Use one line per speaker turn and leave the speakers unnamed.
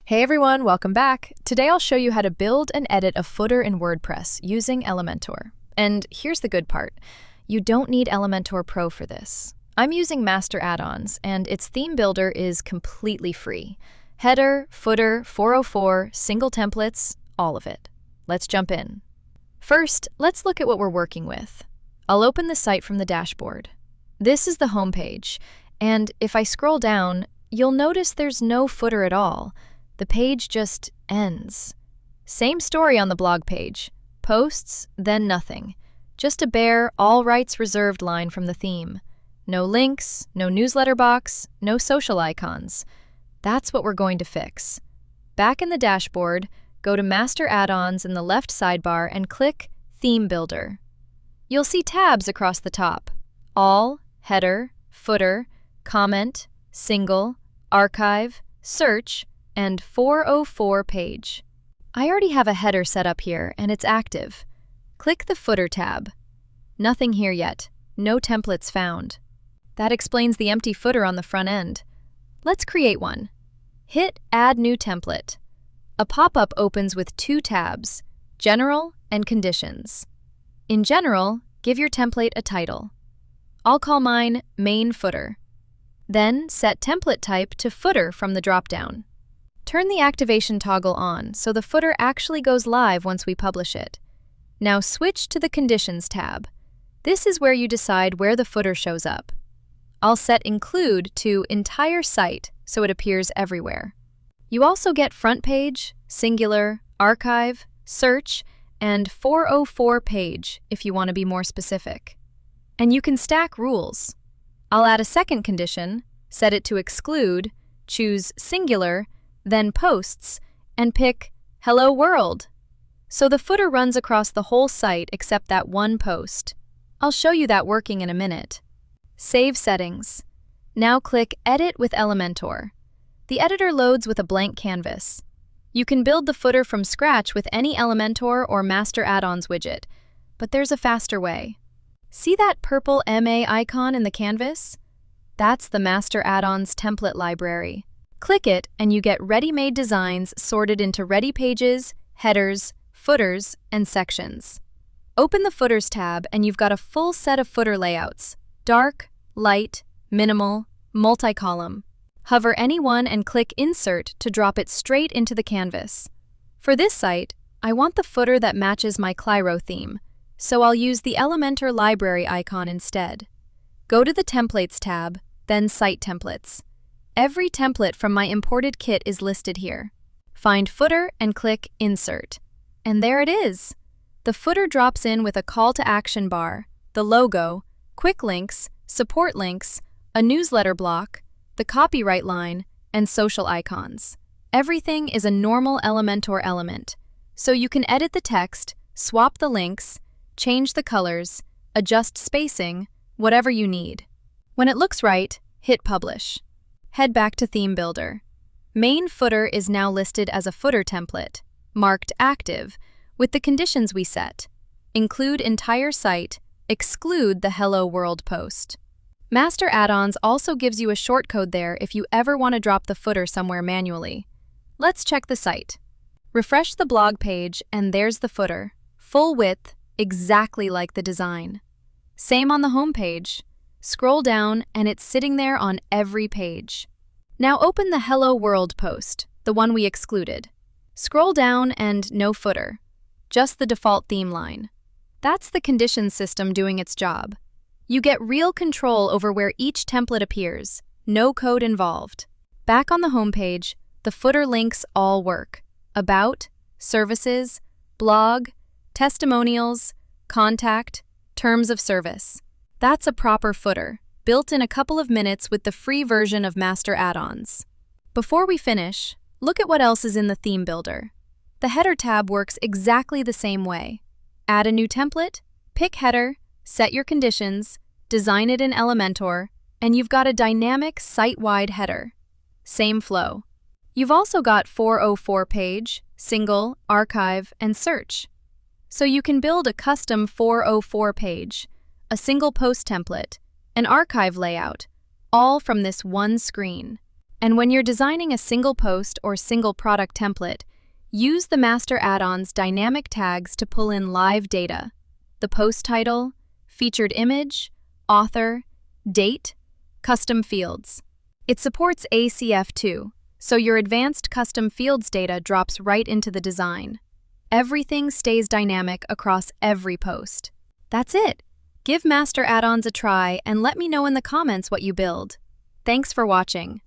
Hey everyone, welcome back. Today I'll show you how to build and edit a footer in WordPress using Elementor. And here's the good part. You don't need Elementor Pro for this. I'm using Master Addons, and its theme builder is completely free. Header, footer, 404, single templates, all of it. Let's jump in. First, let's look at what we're working with. I'll open the site from the dashboard. This is the home page, and if I scroll down, you'll notice there's no footer at all. The page just ends. Same story on the blog page. Posts, then nothing. Just a bare, all rights reserved line from the theme. No links, no newsletter box, no social icons. That's what we're going to fix. Back in the dashboard, go to Master Addons in the left sidebar and click Theme Builder. You'll see tabs across the top. All, header, footer, comment, single, archive, search, and 404 page. I already have a header set up here and it's active. Click the footer tab. Nothing here yet. No templates found. That explains the empty footer on the front end. Let's create one. Hit Add New Template. A pop-up opens with two tabs, General and Conditions. In General, give your template a title. I'll call mine Main Footer. Then set template type to footer from the dropdown. Turn the activation toggle on so the footer actually goes live once we publish it. Now switch to the Conditions tab. This is where you decide where the footer shows up. I'll set Include to Entire Site so it appears everywhere. You also get Front Page, Singular, Archive, Search, and 404 page if you want to be more specific. And you can stack rules. I'll add a second condition, set it to Exclude, choose Singular, then Posts, and pick Hello World. So the footer runs across the whole site except that one post. I'll show you that working in a minute. Save settings. Now click Edit with Elementor. The editor loads with a blank canvas. You can build the footer from scratch with any Elementor or Master Addons widget, but there's a faster way. See that purple MA icon in the canvas? That's the Master Addons Template Library. Click it and you get ready-made designs sorted into ready pages, headers, footers, and sections. Open the Footers tab and you've got a full set of footer layouts: dark, light, minimal, multi-column. Hover any one and click Insert to drop it straight into the canvas. For this site, I want the footer that matches my Cliro theme, so I'll use the Elementor Library icon instead. Go to the Templates tab, then Site Templates. Every template from my imported kit is listed here. Find Footer and click Insert. And there it is! The footer drops in with a call to action bar, the logo, quick links, support links, a newsletter block, the copyright line, and social icons. Everything is a normal Elementor element, so you can edit the text, swap the links, change the colors, adjust spacing, whatever you need. When it looks right, hit Publish. Head back to Theme Builder. Main footer is now listed as a footer template, marked active, with the conditions we set. Include entire site, exclude the Hello World post. Master Addons also gives you a shortcode there if you ever want to drop the footer somewhere manually. Let's check the site. Refresh the blog page and there's the footer, full width, exactly like the design. Same on the home page. Scroll down and it's sitting there on every page. Now open the Hello World post, the one we excluded. Scroll down and no footer, just the default theme line. That's the conditions system doing its job. You get real control over where each template appears, no code involved. Back on the home page, the footer links all work: About, Services, Blog, Testimonials, Contact, Terms of Service. That's a proper footer, built in a couple of minutes with the free version of Master Addons. Before we finish, look at what else is in the Theme Builder. The Header tab works exactly the same way. Add a new template, pick header, set your conditions, design it in Elementor, and you've got a dynamic site-wide header. Same flow. You've also got 404 page, single, archive, and search. So you can build a custom 404 page, a single post template, an archive layout, all from this one screen. And when you're designing a single post or single product template, use the Master Addons dynamic tags to pull in live data: the post title, featured image, author, date, custom fields. It supports ACF too, so your advanced custom fields data drops right into the design. Everything stays dynamic across every post. That's it. Give Master Addons a try and let me know in the comments what you build. Thanks for watching.